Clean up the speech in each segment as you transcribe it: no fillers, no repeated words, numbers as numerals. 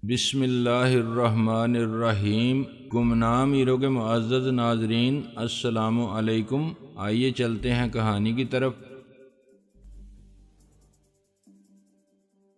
بسم اللہ الرحمن الرحیم۔ گمنام ہیرو کے معزز ناظرین، السلام علیکم۔ آئیے چلتے ہیں کہانی کی طرف۔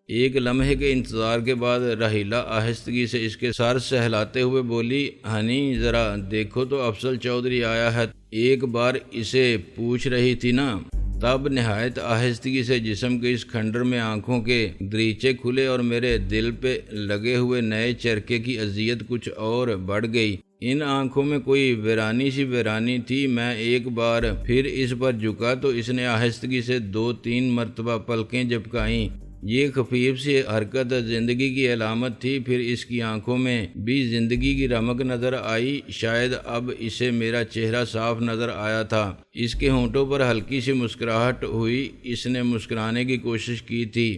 ایک لمحے کے انتظار کے بعد رحیلہ آہستگی سے اس کے سر سہلاتے ہوئے بولی، ہنی ذرا دیکھو تو افضل چودھری آیا ہے۔ ایک بار اسے پوچھ رہی تھی نا۔ تب نہایت آہستگی سے جسم کے اس کھنڈر میں آنکھوں کے دریچے کھلے اور میرے دل پہ لگے ہوئے نئے چرکے کی اذیت کچھ اور بڑھ گئی۔ ان آنکھوں میں کوئی ویرانی سی ویرانی تھی۔ میں ایک بار پھر اس پر جھکا تو اس نے آہستگی سے 2-3 مرتبہ پلکیں جھپکائیں۔ یہ خفیف سی حرکت زندگی کی علامت تھی۔ پھر اس کی آنکھوں میں بھی زندگی کی رمق نظر آئی۔ شاید اب اسے میرا چہرہ صاف نظر آیا تھا۔ اس کے ہونٹوں پر ہلکی سی مسکراہٹ ہوئی۔ اس نے مسکرانے کی کوشش کی تھی۔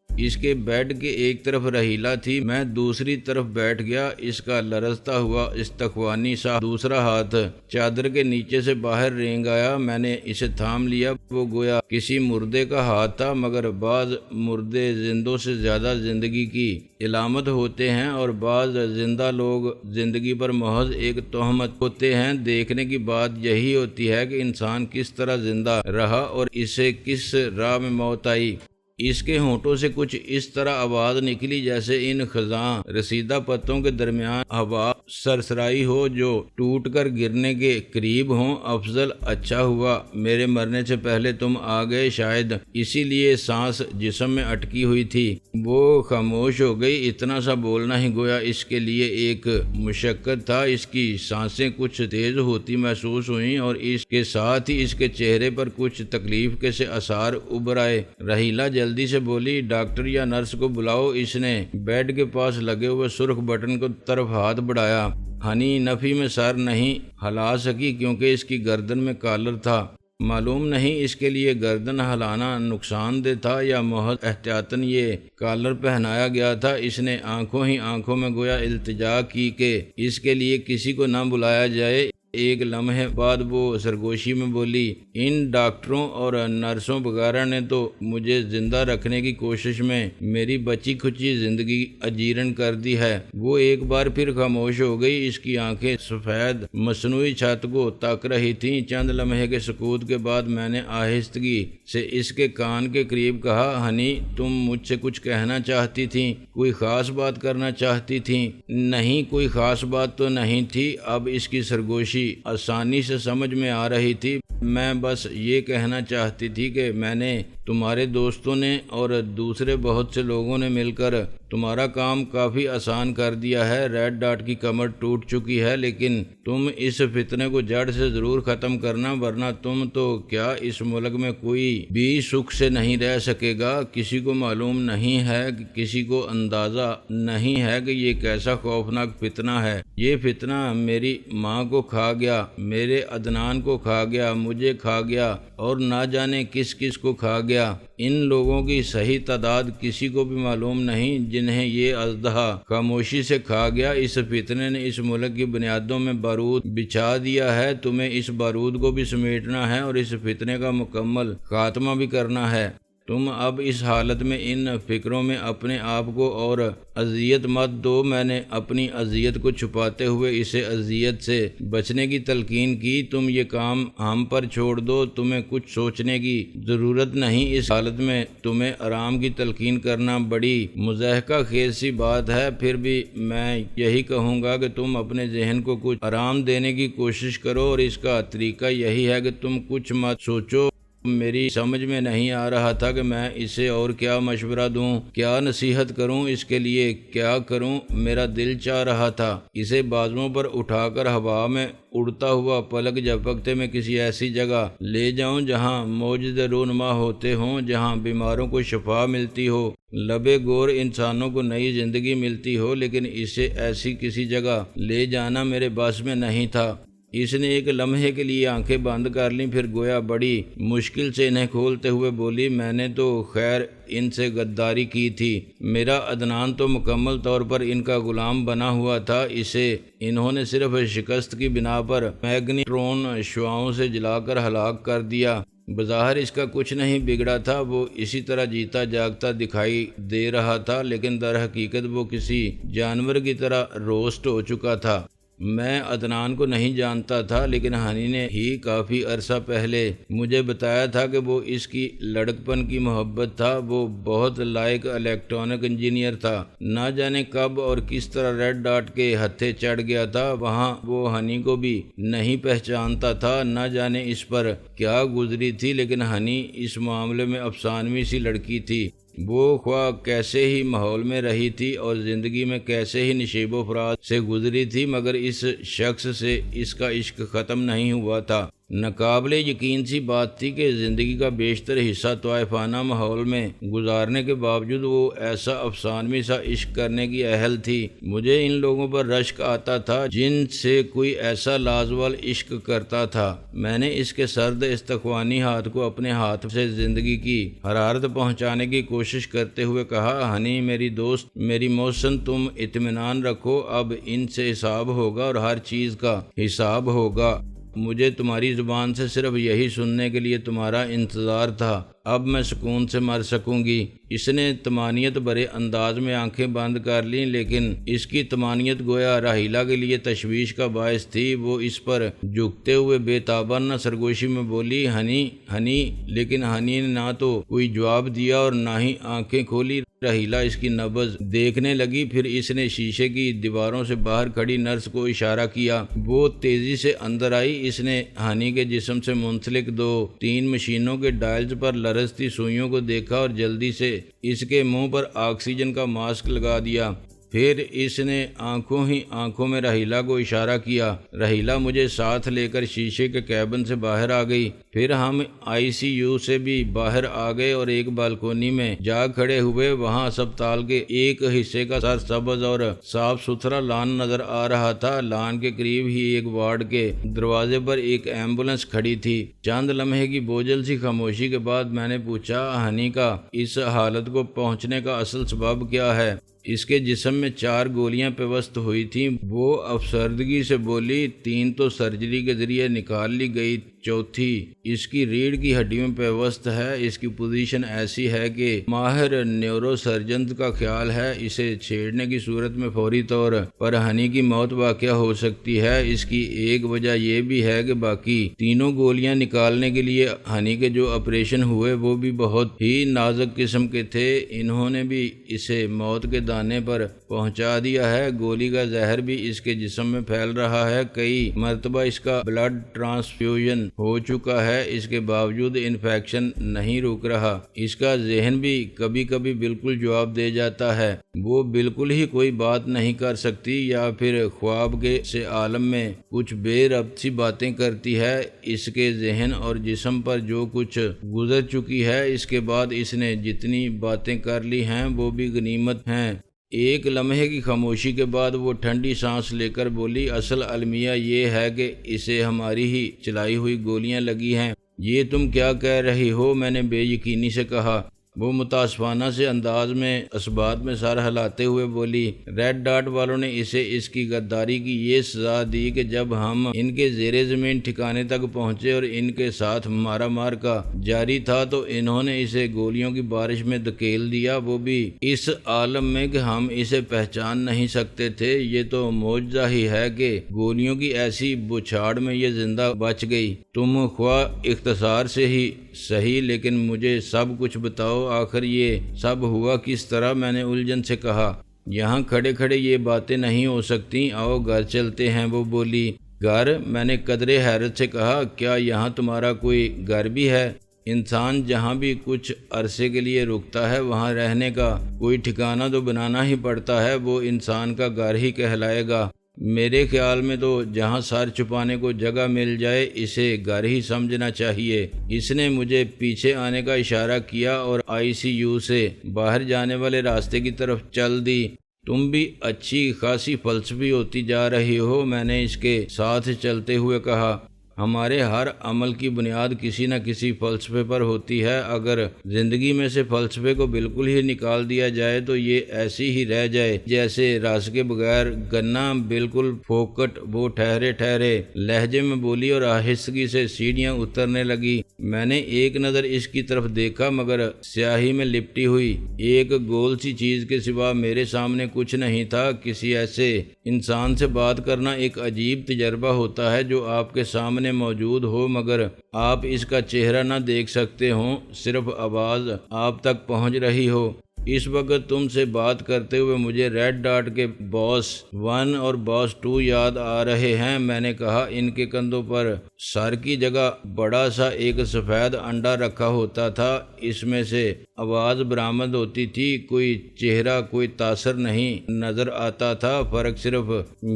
اس کے بیڈ کے ایک طرف رحیلہ تھی، میں دوسری طرف بیٹھ گیا۔ اس کا لرزتا ہوا استخوانی سا دوسرا ہاتھ چادر کے نیچے سے باہر رینگ آیا۔ میں نے اسے تھام لیا۔ وہ گویا کسی مردے کا ہاتھ تھا، مگر بعض مردے زندوں سے زیادہ زندگی کی علامت ہوتے ہیں اور بعض زندہ لوگ زندگی پر محض ایک تہمت ہوتے ہیں۔ دیکھنے کی بات یہی ہوتی ہے کہ انسان کس طرح زندہ رہا اور اسے کس راہ میں موت آئی۔ اس کے ہونٹوں سے کچھ اس طرح آواز نکلی جیسے ان خزاں رسیدہ پتوں کے درمیان ہوا سرسرائی ہو جو ٹوٹ کر گرنے کے قریب ہوں۔ افضل، اچھا ہوا میرے مرنے سے پہلے تم آ گئے۔ شاید اسی لیے سانس جسم میں اٹکی ہوئی تھی۔ وہ خاموش ہو گئی۔ اتنا سا بولنا ہی گویا اس کے لیے ایک مشقت تھا۔ اس کی سانسیں کچھ تیز ہوتی محسوس ہوئیں اور اس کے ساتھ ہی اس کے چہرے پر کچھ تکلیف کے سے آثار ابھر آئے۔ رحیلہ جلدی سے بولی، ڈاکٹر یا نرس کو بلاؤ۔ اس نے بیڈ کے پاس لگے ہوئے سرخ بٹن کو طرف ہاتھ بڑھایا۔ ہنی نفی میں سر نہیں ہلا سکی کیونکہ اس کی گردن میں کالر تھا۔ معلوم نہیں اس کے لیے گردن ہلانا نقصان دہ تھا یا محض احتیاطاً یہ کالر پہنایا گیا تھا۔ اس نے آنکھوں ہی آنکھوں میں گویا التجا کی کہ اس کے لیے کسی کو نہ بلایا جائے۔ ایک لمحے بعد وہ سرگوشی میں بولی، ان ڈاکٹروں اور نرسوں وغیرہ نے تو مجھے زندہ رکھنے کی کوشش میں میری بچی کھچی زندگی اجیرن کر دی ہے۔ وہ ایک بار پھر خاموش ہو گئی۔ اس کی آنکھیں سفید مصنوعی چھت کو تک رہی تھیں۔ چند لمحے کے سکوت کے بعد میں نے آہستگی سے اس کے کان کے قریب کہا، ہنی تم مجھ سے کچھ کہنا چاہتی تھیں، کوئی خاص بات کرنا چاہتی تھیں؟ نہیں، کوئی خاص بات تو نہیں تھی۔ اب اس کی سرگوشی آسانی سے سمجھ میں آ رہی تھی۔ میں بس یہ کہنا چاہتی تھی کہ میں نے، تمہارے دوستوں نے اور دوسرے بہت سے لوگوں نے مل کر تمہارا کام کافی آسان کر دیا ہے۔ ریڈ ڈاٹ کی کمر ٹوٹ چکی ہے، لیکن تم اس فتنے کو جڑ سے ضرور ختم کرنا، ورنہ تم تو کیا اس ملک میں کوئی بھی سکھ سے نہیں رہ سکے گا۔ کسی کو معلوم نہیں ہے، کسی کو اندازہ نہیں ہے کہ یہ کیسا خوفناک فتنہ ہے۔ یہ فتنہ میری ماں کو کھا گیا، میرے عدنان کو کھا گیا، مجھے کھا گیا اور نہ جانے کس کس کو کھا گیا۔ ان لوگوں کی صحیح تعداد کسی کو بھی معلوم نہیں جنہیں یہ اژدہا خاموشی سے کھا گیا۔ اس فتنے نے اس ملک کی بنیادوں میں بارود بچھا دیا ہے۔ تمہیں اس بارود کو بھی سمیٹنا ہے اور اس فتنے کا مکمل خاتمہ بھی کرنا ہے۔ تم اب اس حالت میں ان فکروں میں اپنے آپ کو اور اذیت مت دو۔ میں نے اپنی اذیت کو چھپاتے ہوئے اسے اذیت سے بچنے کی تلقین کی۔ تم یہ کام ہم پر چھوڑ دو، تمہیں کچھ سوچنے کی ضرورت نہیں۔ اس حالت میں تمہیں آرام کی تلقین کرنا بڑی مضحکہ خیز سی بات ہے۔ پھر بھی میں یہی کہوں گا کہ تم اپنے ذہن کو کچھ آرام دینے کی کوشش کرو اور اس کا طریقہ یہی ہے کہ تم کچھ مت سوچو۔ میری سمجھ میں نہیں آ رہا تھا کہ میں اسے اور کیا مشورہ دوں، کیا نصیحت کروں، اس کے لیے کیا کروں۔ میرا دل چاہ رہا تھا اسے بازوؤں پر اٹھا کر ہوا میں اڑتا ہوا پلک جھپکتے میں کسی ایسی جگہ لے جاؤں جہاں معجزے رونما ہوتے ہوں، جہاں بیماروں کو شفا ملتی ہو، لبے گور انسانوں کو نئی زندگی ملتی ہو، لیکن اسے ایسی کسی جگہ لے جانا میرے بس میں نہیں تھا۔ اس نے ایک لمحے کے لیے آنکھیں بند کر لیں، پھر گویا بڑی مشکل سے انہیں کھولتے ہوئے بولی، میں نے تو خیر ان سے غداری کی تھی۔ میرا عدنان تو مکمل طور پر ان کا غلام بنا ہوا تھا۔ اسے انہوں نے صرف شکست کی بنا پر میگنیٹرون شعاؤں سے جلا کر ہلاک کر دیا۔ بظاہر اس کا کچھ نہیں بگڑا تھا، وہ اسی طرح جیتا جاگتا دکھائی دے رہا تھا، لیکن در حقیقت وہ کسی جانور کی طرح روسٹ ہو چکا تھا۔ میں عدنان کو نہیں جانتا تھا، لیکن ہنی نے ہی کافی عرصہ پہلے مجھے بتایا تھا کہ وہ اس کی لڑکپن کی محبت تھا۔ وہ بہت لائق الیکٹرانک انجینئر تھا۔ نہ جانے کب اور کس طرح ریڈ ڈاٹ کے ہتھے چڑھ گیا تھا، وہاں وہ ہنی کو بھی نہیں پہچانتا تھا۔ نہ جانے اس پر کیا گزری تھی، لیکن ہنی اس معاملے میں افسانوی سی لڑکی تھی۔ وہ خواہ کیسے ہی ماحول میں رہی تھی اور زندگی میں کیسے ہی نشیب و فراز سے گزری تھی، مگر اس شخص سے اس کا عشق ختم نہیں ہوا تھا۔ ناقابل یقین سی بات تھی کہ زندگی کا بیشتر حصہ طائفانہ ماحول میں گزارنے کے باوجود وہ ایسا افسانوی سا عشق کرنے کی اہل تھی۔ مجھے ان لوگوں پر رشک آتا تھا جن سے کوئی ایسا لازوال عشق کرتا تھا۔ میں نے اس کے سرد استخوانی ہاتھ کو اپنے ہاتھ سے زندگی کی حرارت پہنچانے کی کوشش کرتے ہوئے کہا، ہنی میری دوست، میری محسن، تم اطمینان رکھو، اب ان سے حساب ہوگا اور ہر چیز کا حساب ہوگا۔ مجھے تمہاری زبان سے صرف یہی سننے کے لیے تمہارا انتظار تھا۔ اب میں سکون سے مر سکوں گی۔ اس نے طمانینت بھرے انداز میں آنکھیں بند کر لیں، لیکن اس کی طمانینت گویا راحیلہ کے لیے تشویش کا باعث تھی۔ وہ اس پر جھکتے ہوئے بے تابانہ سرگوشی میں بولی، ہنی ہنی، لیکن ہنی نے نہ تو کوئی جواب دیا اور نہ ہی آنکھیں کھولی۔ راحیلہ اس کی نبض دیکھنے لگی، پھر اس نے شیشے کی دیواروں سے باہر کھڑی نرس کو اشارہ کیا۔ وہ تیزی سے اندر آئی۔ اس نے ہنی کے جسم سے منسلک 2-3 مشینوں کے ڈائلز پر لرزتی سوئیوں کو دیکھا اور جلدی سے اس کے منہ پر آکسیجن کا ماسک لگا دیا۔ پھر اس نے آنکھوں ہی آنکھوں میں راحیلہ کو اشارہ کیا۔ راحیلہ مجھے ساتھ لے کر شیشے کے کیبن سے باہر آ گئی۔ پھر ہم ICU سے بھی باہر آ گئے اور ایک بالکونی میں جا کھڑے ہوئے۔ وہاں اسپتال کے ایک حصے کا سرسبز اور صاف ستھرا لان نظر آ رہا تھا۔ لان کے قریب ہی ایک وارڈ کے دروازے پر ایک ایمبولینس کھڑی تھی۔ چند لمحے کی بوجھل سی خاموشی کے بعد میں نے پوچھا، ہنی کا اس حالت کو پہنچنے کا اصل سبب کیا ہے؟ اس کے جسم میں 4 گولیاں پیوست ہوئی تھیں۔ وہ افسردگی سے بولی، 3 تو سرجری کے ذریعے نکال لی گئی، چوتھی اس کی ریڑھ کی ہڈی میں پیوست ہے۔ اس کی پوزیشن ایسی ہے کہ ماہر نیورو سرجن کا خیال ہے اسے چھیڑنے کی صورت میں فوری طور پر ہنی کی موت واقع ہو سکتی ہے۔ اس کی ایک وجہ یہ بھی ہے کہ باقی 3 گولیاں نکالنے کے لیے ہنی کے جو آپریشن ہوئے وہ بھی بہت ہی نازک قسم کے تھے۔ انہوں نے بھی اسے موت کے دانے پر پہنچا دیا ہے۔ گولی کا زہر بھی اس کے جسم میں پھیل رہا ہے۔ کئی مرتبہ اس کا بلڈ ٹرانسفیوژن ہو چکا ہے، اس کے باوجود انفیکشن نہیں رک رہا۔ اس کا ذہن بھی کبھی کبھی بالکل جواب دے جاتا ہے۔ وہ بالکل ہی کوئی بات نہیں کر سکتی یا پھر خواب کے سے عالم میں کچھ بے ربط سی باتیں کرتی ہے۔ اس کے ذہن اور جسم پر جو کچھ گزر چکی ہے، اس کے بعد اس نے جتنی باتیں کر لی ہیں وہ بھی غنیمت ہیں۔ ایک لمحے کی خاموشی کے بعد وہ ٹھنڈی سانس لے کر بولی، اصل المیہ یہ ہے کہ اسے ہماری ہی چلائی ہوئی گولیاں لگی ہیں۔ یہ تم کیا کہہ رہی ہو؟ میں نے بے یقینی سے کہا۔ وہ متاسفانہ سے انداز میں اسبات میں سر ہلاتے ہوئے بولی، ریڈ ڈاٹ والوں نے اسے اس کی غداری کی یہ سزا دی کہ جب ہم ان کے زیر زمین ٹھکانے تک پہنچے اور ان کے ساتھ مارا مار کا جاری تھا تو انہوں نے اسے گولیوں کی بارش میں دھکیل دیا، وہ بھی اس عالم میں کہ ہم اسے پہچان نہیں سکتے تھے۔ یہ تو معجزہ ہی ہے کہ گولیوں کی ایسی بچھاڑ میں یہ زندہ بچ گئی۔ تم خواہ اختصار سے ہی صحیح، لیکن مجھے سب کچھ بتاؤ، آخر یہ سب ہوا کس طرح؟ میں نے الجھن سے کہا، یہاں کھڑے کھڑے یہ باتیں نہیں ہو سکتی، آؤ گھر چلتے ہیں۔ وہ بولی، گھر؟ میں نے قدرے حیرت سے کہا، کیا یہاں تمہارا کوئی گھر بھی ہے؟ انسان جہاں بھی کچھ عرصے کے لیے رکتا ہے وہاں رہنے کا کوئی ٹھکانہ تو بنانا ہی پڑتا ہے، وہ انسان کا گھر ہی کہلائے گا۔ میرے خیال میں تو جہاں سر چھپانے کو جگہ مل جائے اسے گھر ہی سمجھنا چاہیے۔ اس نے مجھے پیچھے آنے کا اشارہ کیا اور ICU سے باہر جانے والے راستے کی طرف چل دی۔ تم بھی اچھی خاصی فلسفی ہوتی جا رہی ہو، میں نے اس کے ساتھ چلتے ہوئے کہا۔ ہمارے ہر عمل کی بنیاد کسی نہ کسی فلسفے پر ہوتی ہے۔ اگر زندگی میں سے فلسفے کو بالکل ہی نکال دیا جائے تو یہ ایسی ہی رہ جائے جیسے رس کے بغیر گنا۔ بالکل فوکٹ وہ ٹھہرے لہجے میں بولی اور آہستگی سے سیڑھیاں اترنے لگی۔ میں نے ایک نظر اس کی طرف دیکھا مگر سیاہی میں لپٹی ہوئی ایک گول سی چیز کے سوا میرے سامنے کچھ نہیں تھا۔ کسی ایسے انسان سے بات کرنا ایک عجیب تجربہ ہوتا ہے جو آپ کے سامنے موجود ہو مگر آپ اس کا چہرہ نہ دیکھ سکتے ہوں، صرف آواز آپ تک پہنچ رہی ہو۔ اس وقت تم سے بات کرتے ہوئے مجھے ریڈ ڈاٹ کے باس 1 اور باس 2 یاد آ رہے ہیں، میں نے کہا۔ ان کے کندھوں پر سر کی جگہ بڑا سا ایک سفید انڈا رکھا ہوتا تھا، اس میں سے آواز برآمد ہوتی تھی، کوئی چہرہ کوئی تاثر نہیں نظر آتا تھا۔ فرق صرف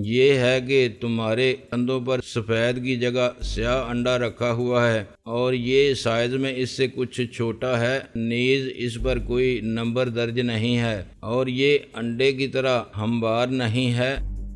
یہ ہے کہ تمہارے کندھوں پر سفید کی جگہ سیاہ انڈا رکھا ہوا ہے اور یہ سائز میں اس سے کچھ چھوٹا ہے، نیز اس پر کوئی نمبر درج نہیں ہے اور یہ انڈے کی طرح ہموار نہیں ہے۔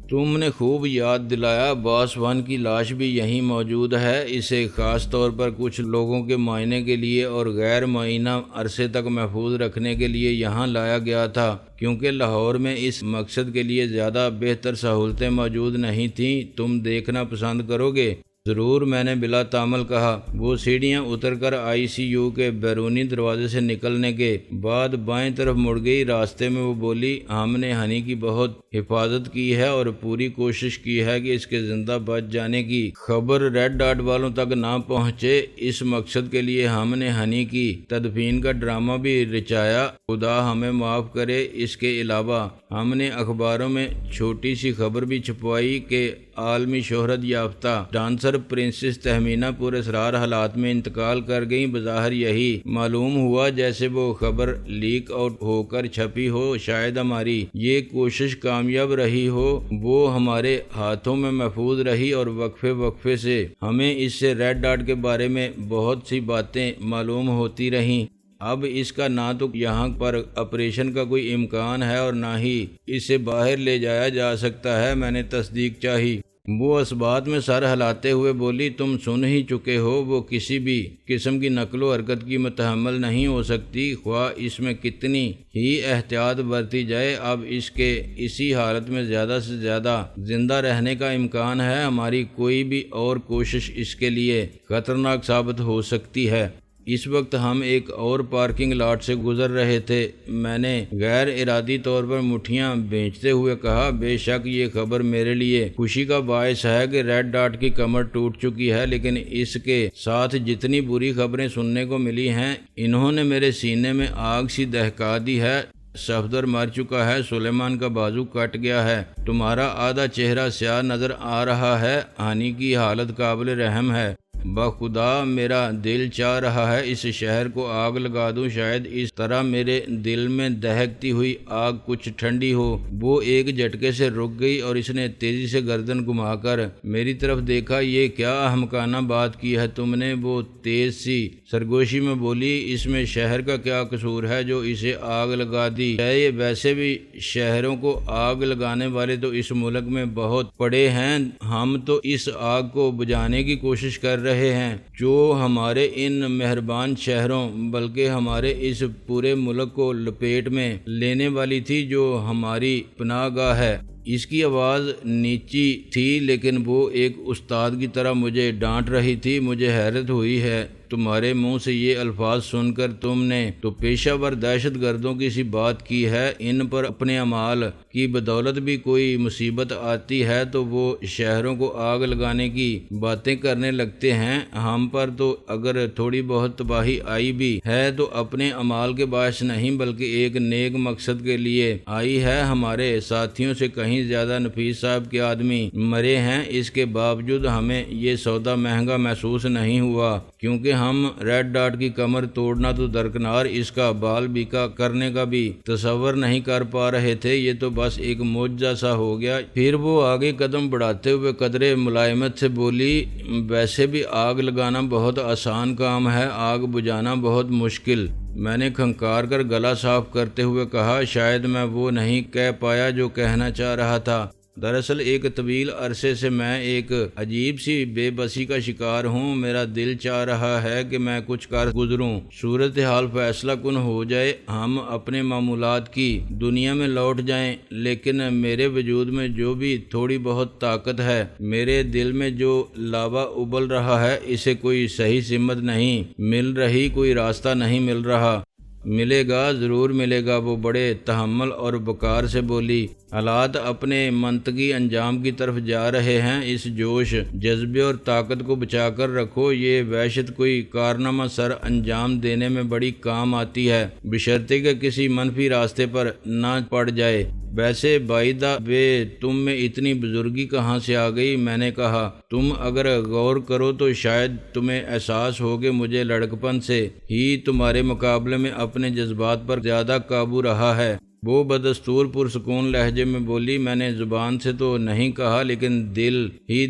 تم نے خوب یاد دلایا، باس 1 کی لاش بھی یہیں موجود ہے۔ اسے خاص طور پر کچھ لوگوں کے معائنے کے لیے اور غیر معینہ عرصے تک محفوظ رکھنے کے لیے یہاں لایا گیا تھا کیونکہ لاہور میں اس مقصد کے لیے زیادہ بہتر سہولتیں موجود نہیں تھیں۔ تم دیکھنا پسند کرو گے؟ ضرور، میں نے بلا تامل کہا۔ وہ سیڑھیاں اتر کر ICU کے بیرونی دروازے سے نکلنے کے بعد بائیں طرف مڑ گئی۔ راستے میں وہ بولی، ہم نے ہنی کی بہت حفاظت کی ہے اور پوری کوشش کی ہے کہ اس کے زندہ بچ جانے کی خبر ریڈ ڈاٹ والوں تک نہ پہنچے۔ اس مقصد کے لیے ہم نے ہنی کی تدفین کا ڈرامہ بھی رچایا، خدا ہمیں معاف کرے۔ اس کے علاوہ ہم نے اخباروں میں چھوٹی سی خبر بھی چھپوائی کہ عالمی شہرت یافتہ ڈانسر پرنسس تہمینہ پراسرار حالات میں انتقال کر گئیں۔ بظاہر یہی معلوم ہوا جیسے وہ خبر لیک آؤٹ ہو کر چھپی ہو۔ شاید ہماری یہ کوشش کامیاب رہی ہو، وہ ہمارے ہاتھوں میں محفوظ رہی اور وقفے سے ہمیں اس سے ریڈ ڈاٹ کے بارے میں بہت سی باتیں معلوم ہوتی رہیں۔ اب اس کا نہ تو یہاں پر آپریشن کا کوئی امکان ہے اور نہ ہی اسے باہر لے جایا جا سکتا ہے۔ میں نے تصدیق چاہی۔ وہ اس بات میں سر ہلاتے ہوئے بولی، تم سن ہی چکے ہو، وہ کسی بھی قسم کی نقل و حرکت کی متحمل نہیں ہو سکتی، خواہ اس میں کتنی ہی احتیاط برتی جائے۔ اب اس کے اسی حالت میں زیادہ سے زیادہ زندہ رہنے کا امکان ہے۔ ہماری کوئی بھی اور کوشش اس کے لیے خطرناک ثابت ہو سکتی ہے۔ اس وقت ہم ایک اور پارکنگ لاٹ سے گزر رہے تھے۔ میں نے غیر ارادی طور پر مٹھیاں بھیجتے ہوئے کہا، بے شک یہ خبر میرے لیے خوشی کا باعث ہے کہ ریڈ ڈاٹ کی کمر ٹوٹ چکی ہے، لیکن اس کے ساتھ جتنی بری خبریں سننے کو ملی ہیں انہوں نے میرے سینے میں آگ سی دہکا دی ہے۔ صفدر مر چکا ہے، سلیمان کا بازو کٹ گیا ہے، تمہارا آدھا چہرہ سیاہ نظر آ رہا ہے، ہانی کی حالت قابل رحم ہے۔ بخدا میرا دل چاہ رہا ہے اس شہر کو آگ لگا دوں، شاید اس طرح میرے دل میں دہکتی ہوئی آگ کچھ ٹھنڈی ہو۔ وہ ایک جھٹکے سے رک گئی اور اس نے تیزی سے گردن گھما کر میری طرف دیکھا۔ یہ کیا احمقانہ بات کی ہے تم نے؟ وہ تیز سی سرگوشی میں بولی، اس میں شہر کا کیا قصور ہے جو اسے آگ لگا دی ہے؟ یہ ویسے بھی شہروں کو آگ لگانے والے تو اس ملک میں بہت پڑے ہیں، ہم تو اس آگ کو بجھانے کی کوشش کر رہے ہیں جو ہمارے ان مہربان شہروں بلکہ ہمارے اس پورے ملک کو لپیٹ میں لینے والی تھی جو ہماری پناہ گاہ ہے۔ اس کی آواز نیچی تھی لیکن وہ ایک استاد کی طرح مجھے ڈانٹ رہی تھی۔ مجھے حیرت ہوئی ہے تمہارے منہ سے یہ الفاظ سن کر، تم نے تو پیشہ ور دہشت گردوں کی سی بات کی ہے، ان پر اپنے اعمال کی بدولت بھی کوئی مصیبت آتی ہے تو وہ شہروں کو آگ لگانے کی باتیں کرنے لگتے ہیں۔ ہم پر تو اگر تھوڑی بہت تباہی آئی بھی ہے تو اپنے اعمال کے باعث نہیں بلکہ ایک نیک مقصد کے لیے آئی ہے۔ ہمارے ساتھیوں سے کہیں زیادہ نفیس صاحب کے آدمی مرے ہیں، اس کے باوجود ہمیں یہ سودا مہنگا محسوس نہیں ہوا کیونکہ ہم ریڈ ڈاٹ کی کمر توڑنا تو درکنار اس کا بال بیکا کرنے کا بھی تصور نہیں کر پا رہے تھے۔ یہ تو بس ایک معجزہ سا ہو گیا۔ پھر وہ آگے قدم بڑھاتے ہوئے قدرے ملائمت سے بولی، ویسے بھی آگ لگانا بہت آسان کام ہے، آگ بجھانا بہت مشکل۔ میں نے کھنکار کر گلا صاف کرتے ہوئے کہا، شاید میں وہ نہیں کہہ پایا جو کہنا چاہ رہا تھا۔ دراصل ایک طویل عرصے سے میں ایک عجیب سی بے بسی کا شکار ہوں۔ میرا دل چاہ رہا ہے کہ میں کچھ کر گزروں، صورتحال فیصلہ کن ہو جائے، ہم اپنے معمولات کی دنیا میں لوٹ جائیں، لیکن میرے وجود میں جو بھی تھوڑی بہت طاقت ہے، میرے دل میں جو لاوا ابل رہا ہے، اسے کوئی صحیح سمت نہیں مل رہی، کوئی راستہ نہیں مل رہا۔ ملے گا، ضرور ملے گا، وہ بڑے تحمل اور وقار سے بولی۔ حالات اپنے منطقی انجام کی طرف جا رہے ہیں، اس جوش، جذبے اور طاقت کو بچا کر رکھو، یہ وحشت کوئی کارنامہ سر انجام دینے میں بڑی کام آتی ہے، بشرطے کہ کسی منفی راستے پر نہ پڑ جائے۔ ویسے بائدہ وے تم میں اتنی بزرگی کہاں سے آ گئی؟ میں نے کہا، تم اگر غور کرو تو شاید تمہیں احساس ہو کہ مجھے لڑکپن سے ہی تمہارے مقابلے میں اپنے جذبات پر زیادہ قابو رہا ہے۔ وہ بدستور پرسکون لہجے میں بولی، میں نے زبان سے تو نہیں کہا، لیکن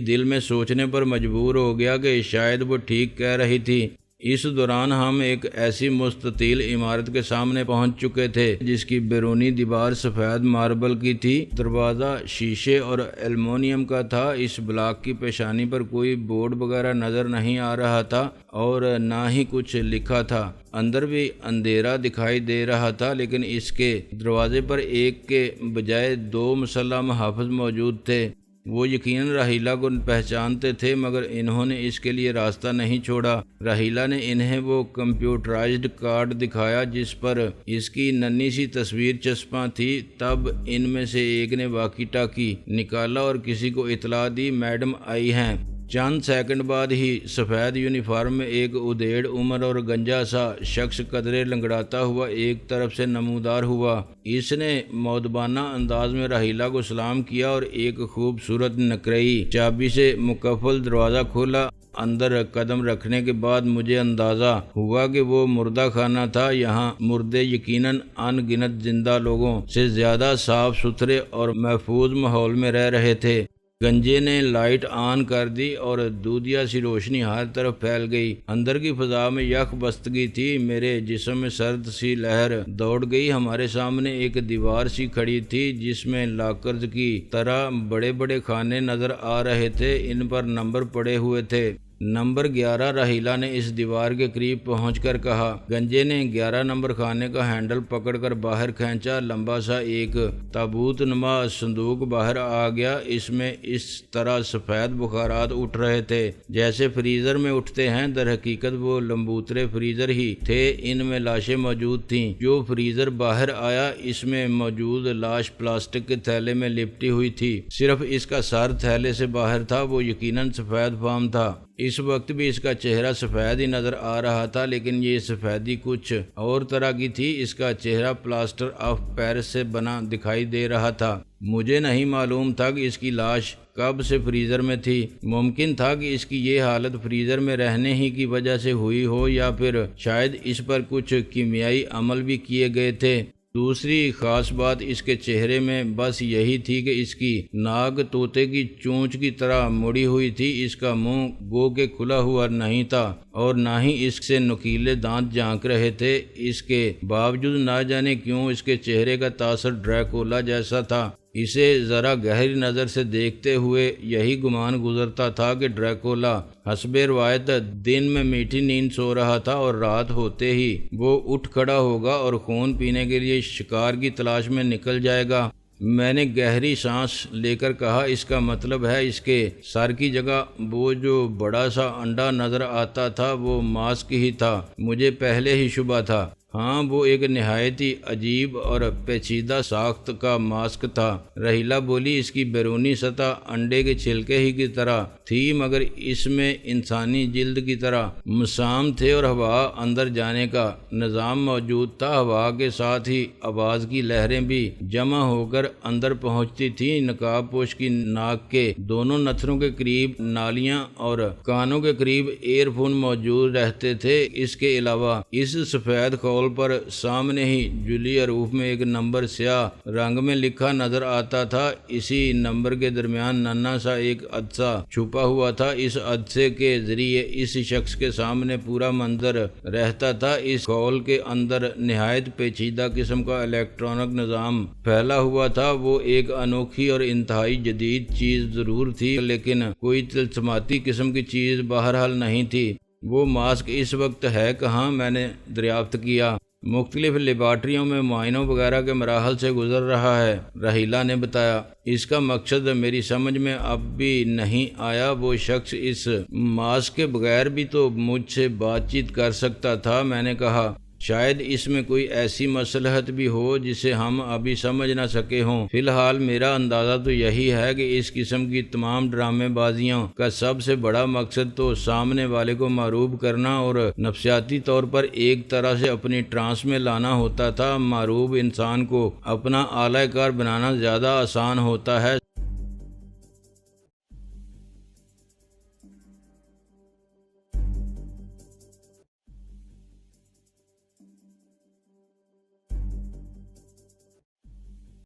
دل میں سوچنے پر مجبور ہو گیا کہ شاید وہ ٹھیک کہہ رہی تھی۔ اس دوران ہم ایک ایسی مستطیل عمارت کے سامنے پہنچ چکے تھے جس کی بیرونی دیوار سفید ماربل کی تھی، دروازہ شیشے اور ایلومینیم کا تھا۔ اس بلاک کی پیشانی پر کوئی بورڈ وغیرہ نظر نہیں آ رہا تھا اور نہ ہی کچھ لکھا تھا۔ اندر بھی اندھیرا دکھائی دے رہا تھا، لیکن اس کے دروازے پر ایک کے بجائے 2 مسلح محافظ موجود تھے۔ وہ یقیناً راہیلہ کو پہچانتے تھے، مگر انہوں نے اس کے لیے راستہ نہیں چھوڑا۔ راہیلہ نے انہیں وہ کمپیوٹرائزڈ کارڈ دکھایا جس پر اس کی ننھی سی تصویر چسپاں تھی۔ تب ان میں سے ایک نے واکی ٹاکی نکالا اور کسی کو اطلاع دی، میڈم آئی ہیں۔ چند سیکنڈ بعد ہی سفید یونیفارم میں ایک ادھیڑ عمر اور گنجا سا شخص قدرے لنگڑاتا ہوا ایک طرف سے نمودار ہوا۔ اس نے مؤدبانہ انداز میں راہیلہ کو سلام کیا اور ایک خوبصورت نقرئی چابی سے مقفل دروازہ کھولا۔ اندر قدم رکھنے کے بعد مجھے اندازہ ہوا کہ وہ مردہ خانہ تھا۔ یہاں مردے یقیناً ان گنت زندہ لوگوں سے زیادہ صاف ستھرے اور محفوظ ماحول میں رہ رہے تھے۔ گنجے نے لائٹ آن کر دی اور دودھیا سی روشنی ہر طرف پھیل گئی۔ اندر کی فضا میں یک بستگی تھی، میرے جسم میں سرد سی لہر دوڑ گئی۔ ہمارے سامنے ایک دیوار سی کھڑی تھی جس میں لاکرز کی طرح بڑے بڑے خانے نظر آ رہے تھے، ان پر نمبر پڑے ہوئے تھے۔ نمبر 11، راہیلہ نے اس دیوار کے قریب پہنچ کر کہا۔ گنجے نے 11 نمبر خانے کا ہینڈل پکڑ کر باہر کھینچا۔ لمبا سا ایک تابوت نما صندوق باہر آ گیا۔ اس میں اس طرح سفید بخارات اٹھ رہے تھے جیسے فریزر میں اٹھتے ہیں۔ در حقیقت وہ لمبوترے فریزر ہی تھے، ان میں لاشیں موجود تھیں۔ جو فریزر باہر آیا، اس میں موجود لاش پلاسٹک کے تھیلے میں لپٹی ہوئی تھی، صرف اس کا سر تھیلے سے باہر تھا۔ وہ یقیناً سفید فام تھا۔ اس وقت بھی اس کا چہرہ سفید ہی نظر آ رہا تھا، لیکن یہ سفیدی کچھ اور طرح کی تھی۔ اس کا چہرہ پلاسٹر آف پیرس سے بنا دکھائی دے رہا تھا۔ مجھے نہیں معلوم تھا کہ اس کی لاش کب سے فریزر میں تھی۔ ممکن تھا کہ اس کی یہ حالت فریزر میں رہنے ہی کی وجہ سے ہوئی ہو، یا پھر شاید اس پر کچھ کیمیائی عمل بھی کیے گئے تھے۔ دوسری خاص بات اس کے چہرے میں بس یہی تھی کہ اس کی ناک طوطے کی چونچ کی طرح مڑی ہوئی تھی۔ اس کا منہ گو کہ کھلا ہوا نہیں تھا اور نہ ہی اس سے نکیلے دانت جھانک رہے تھے۔ اس کے باوجود نہ جانے کیوں اس کے چہرے کا تاثر ڈریکولا جیسا تھا۔ اسے ذرا گہری نظر سے دیکھتے ہوئے یہی گمان گزرتا تھا کہ ڈریکولا حسب روایت دن میں میٹھی نیند سو رہا تھا اور رات ہوتے ہی وہ اٹھ کھڑا ہوگا اور خون پینے کے لیے شکار کی تلاش میں نکل جائے گا۔ میں نے گہری سانس لے کر کہا، اس کا مطلب ہے اس کے سر کی جگہ وہ جو بڑا سا انڈا نظر آتا تھا وہ ماسک ہی تھا۔ مجھے پہلے ہی شبہ تھا۔ ہاں، وہ ایک نہایت ہی عجیب اور پیچیدہ ساخت کا ماسک تھا۔ راہیلہ بولی، اس کی بیرونی سطح انڈے کے چھلکے ہی کی طرح تھی، مگر اس میں انسانی جلد کی طرح مسام تھے اور ہوا اندر جانے کا نظام موجود تھا۔ ہوا کے ساتھ ہی آواز کی لہریں بھی جمع ہو کر اندر پہنچتی تھیں۔ نقاب پوش کی ناک کے دونوں نتھروں کے قریب نالیاں اور کانوں کے قریب ایئر فون موجود رہتے تھے۔ اس کے علاوہ اس سفید خول کنٹرول پر سامنے ہی جلی حروف میں ایک نمبر سیاہ رنگ میں لکھا نظر آتا تھا۔ اسی نمبر کے درمیان ننھا سا ایک عدسہ چھپا ہوا تھا۔ اس عدسے کے ذریعے اس شخص کے سامنے پورا منظر رہتا تھا۔ اس کھول کے اندر نہایت پیچیدہ قسم کا الیکٹرانک نظام پھیلا ہوا تھا۔ وہ ایک انوکھی اور انتہائی جدید چیز ضرور تھی، لیکن کوئی طلسماتی قسم کی چیز بہرحال نہیں تھی۔ وہ ماسک اس وقت ہے کہاں؟ میں نے دریافت کیا۔ مختلف لیبارٹریوں میں معائنوں وغیرہ کے مراحل سے گزر رہا ہے، رحیلہ نے بتایا۔ اس کا مقصد میری سمجھ میں اب بھی نہیں آیا۔ وہ شخص اس ماسک کے بغیر بھی تو مجھ سے بات چیت کر سکتا تھا، میں نے کہا۔ شاید اس میں کوئی ایسی مصلحت بھی ہو جسے ہم ابھی سمجھ نہ سکے ہوں۔ فی الحال میرا اندازہ تو یہی ہے کہ اس قسم کی تمام ڈرامے بازیوں کا سب سے بڑا مقصد تو سامنے والے کو معروب کرنا اور نفسیاتی طور پر ایک طرح سے اپنی ٹرانس میں لانا ہوتا تھا۔ معروب انسان کو اپنا اعلی کار بنانا زیادہ آسان ہوتا ہے،